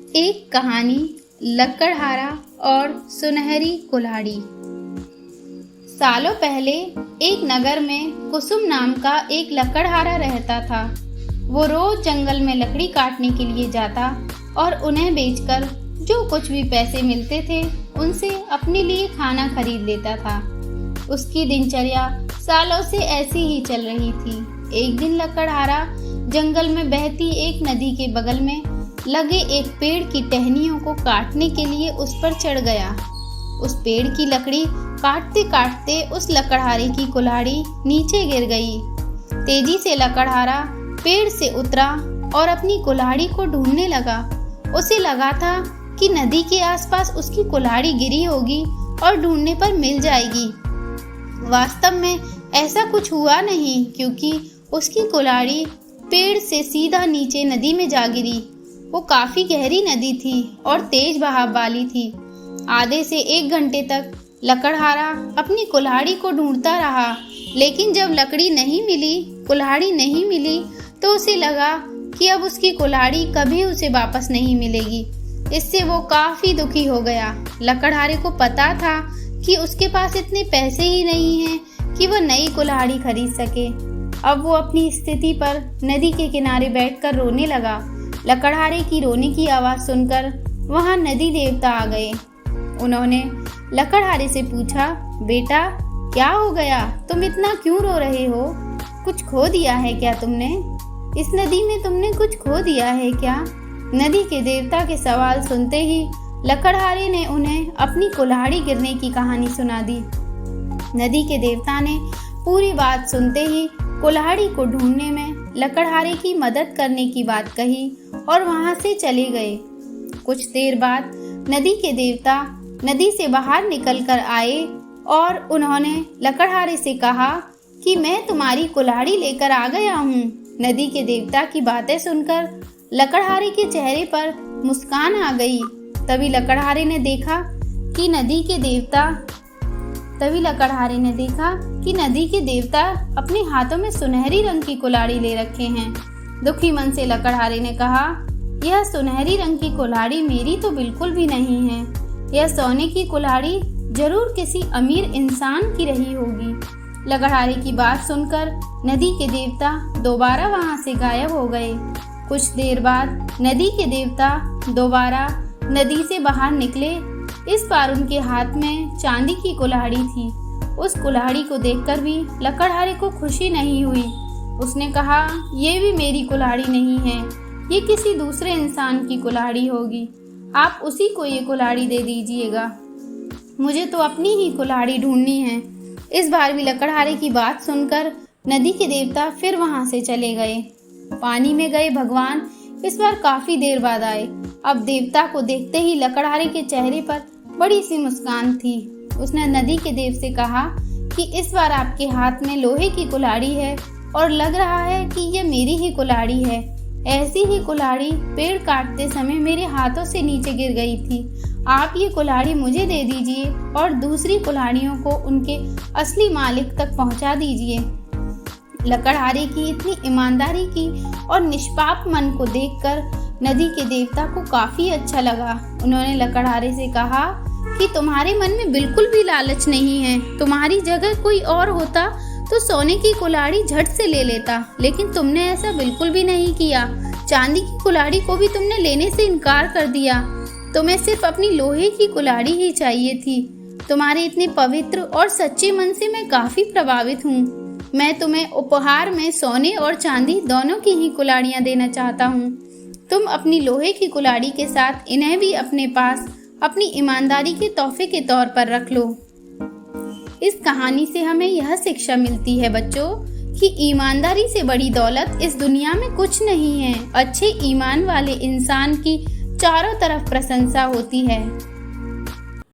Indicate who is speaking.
Speaker 1: एक कहानी लकड़हारा और सुनहरी कुल्हाड़ी। सालों पहले एक नगर में कुसुम नाम का एक लकड़हारा रहता था। वो रोज जंगल में लकड़ी काटने के लिए जाता और उन्हें बेचकर जो कुछ भी पैसे मिलते थे उनसे अपने लिए खाना खरीद लेता था। उसकी दिनचर्या सालों से ऐसी ही चल रही थी। एक दिन लकड़हारा जंगल में बहती एक नदी के बगल में लगे एक पेड़ की टहनियों को काटने के लिए उस पर चढ़ गया। उस पेड़ की लकड़ी काटते काटते उस लकड़हारे की कुल्हाड़ी नीचे गिर गई। तेजी से लकड़हारा पेड़ से उतरा और अपनी कुल्हाड़ी को ढूंढने लगा। उसे लगा था कि नदी के आसपास उसकी कुल्हाड़ी गिरी होगी और ढूंढने पर मिल जाएगी। वास्तव में ऐसा कुछ हुआ नहीं, क्योंकि उसकी कुल्हाड़ी पेड़ से सीधा नीचे नदी में जा गिरी। वो काफी गहरी नदी थी और तेज बहाव वाली थी। आधे से 1 घंटे तक लकड़हारा अपनी कुल्हाड़ी को ढूंढता रहा, लेकिन जब लकड़ी नहीं मिली, कुल्हाड़ी नहीं मिली, तो उसे लगा कि अब उसकी कुल्हाड़ी कभी उसे वापस नहीं मिलेगी। इससे वो काफी दुखी हो गया। लकड़हारे को पता था कि उसके पास इतने पैसे ही नहीं हैं कि वो नई कुल्हाड़ी खरीद सके। अब वो अपनी स्थिति पर नदी के किनारे बैठकर रोने लगा। लकड़हारे की रोने की आवाज़ सुनकर वहाँ नदी देवता आ गए। उन्होंने लकड़हारे से पूछा, बेटा क्या हो गया? तुम इतना क्यों रो रहे हो? कुछ खो दिया है क्या तुमने? इस नदी में तुमने कुछ खो दिया है क्या? नदी के देवता के सवाल सुनते ही लकड़हारे ने उन्हें अपनी कुल्हाड़ी गिरने की कहानी सुना दी। नदी के देवता ने पूरी बात सुनते ही कुल्हाड़ी को ढूंढने में लकड़हारे की मदद करने की बात कही और वहां से चले गए। कुछ देर बाद नदी के देवता नदी से बाहर निकल कर आए और उन्होंने लकड़हारे से कहा कि मैं तुम्हारी कुल्हाड़ी लेकर आ गया हूँ। नदी के देवता की बातें सुनकर लकड़हारे के चेहरे पर मुस्कान आ गई। तभी लकड़हारे ने देखा कि नदी के देवता अपने हाथों में सुनहरी रंग की कुल्हाड़ी ले रखे हैं। दुखी मन से लकड़हारे ने कहा, यह सुनहरी रंग की कुल्हाड़ी मेरी तो बिल्कुल भी नहीं है। यह सोने की कुल्हाड़ी जरूर किसी अमीर इंसान की रही होगी। लकड़हारे की बात सुनकर नदी के देवता दोबारा वहां से गायब हो गए। कुछ देर बाद नदी के देवता दोबारा नदी से बाहर निकले। इस बार उनके हाथ में चांदी की कुल्हाड़ी थी। उस कुल्हाड़ी को देखकर भी लकड़हारे को खुशी नहीं हुई। उसने कहा, ये भी मेरी कुल्हाड़ी नहीं है, ये किसी दूसरे इंसान की कुल्हाड़ी होगी। आप उसी को ये कुल्हाड़ी दे दीजिएगा, मुझे तो अपनी ही कुल्हाड़ी ढूंढनी है। इस बार भी लकड़हारे की बात सुनकर नदी के देवता फिर वहां से चले गए। पानी में गए भगवान इस बार काफी देर बाद आए। अब देवता को देखते ही लकड़हारे के चेहरे पर बड़ी सी मुस्कान थी। उसने नदी के देव से कहा कि इस बार आपके हाथ में लोहे की कुल्हाड़ी है और लग रहा है कि ये मेरी ही कुल्हाड़ी है। ऐसी ही कुल्हाड़ी पेड़ काटते समय मेरे हाथों से नीचे गिर गई थी। आप ये कुल्हाड़ी मुझे दे दीजिए और दूसरी कुल्हाड़ियों को उनके असली मालिक तक पहुंचा दीजिए। लकड़हारे की इतनी ईमानदारी की और निष्पाप मन को देखकर नदी के देवता को काफी अच्छा लगा। उन्होंने लकड़हारे से कहा कि तुम्हारे मन में बिल्कुल भी लालच नहीं है। तुम्हारी जगह कोई और होता तो सोने की कुल्हाड़ी झट से ले लेता, लेकिन तुमने ऐसा बिल्कुल भी नहीं किया। चांदी की कुल्हाड़ी को भी तुमने लेने से इनकार कर दिया। तुम्हें सिर्फ अपनी लोहे की कुल्हाड़ी ही चाहिए थी। तुम्हारे इतने पवित्र और सच्चे मन से मैं काफी प्रभावित हूँ। मैं तुम्हें उपहार में सोने और चांदी दोनों की ही कुल्हाड़ियाँ देना चाहता हूँ। तुम अपनी लोहे की कुल्हाड़ी के साथ इन्हें भी अपने पास अपनी ईमानदारी के तोहफे के तौर पर रख लो। इस कहानी से हमें यह शिक्षा मिलती है बच्चों कि ईमानदारी से बड़ी दौलत इस दुनिया में कुछ नहीं है। अच्छे ईमान वाले इंसान की चारों तरफ प्रशंसा होती है।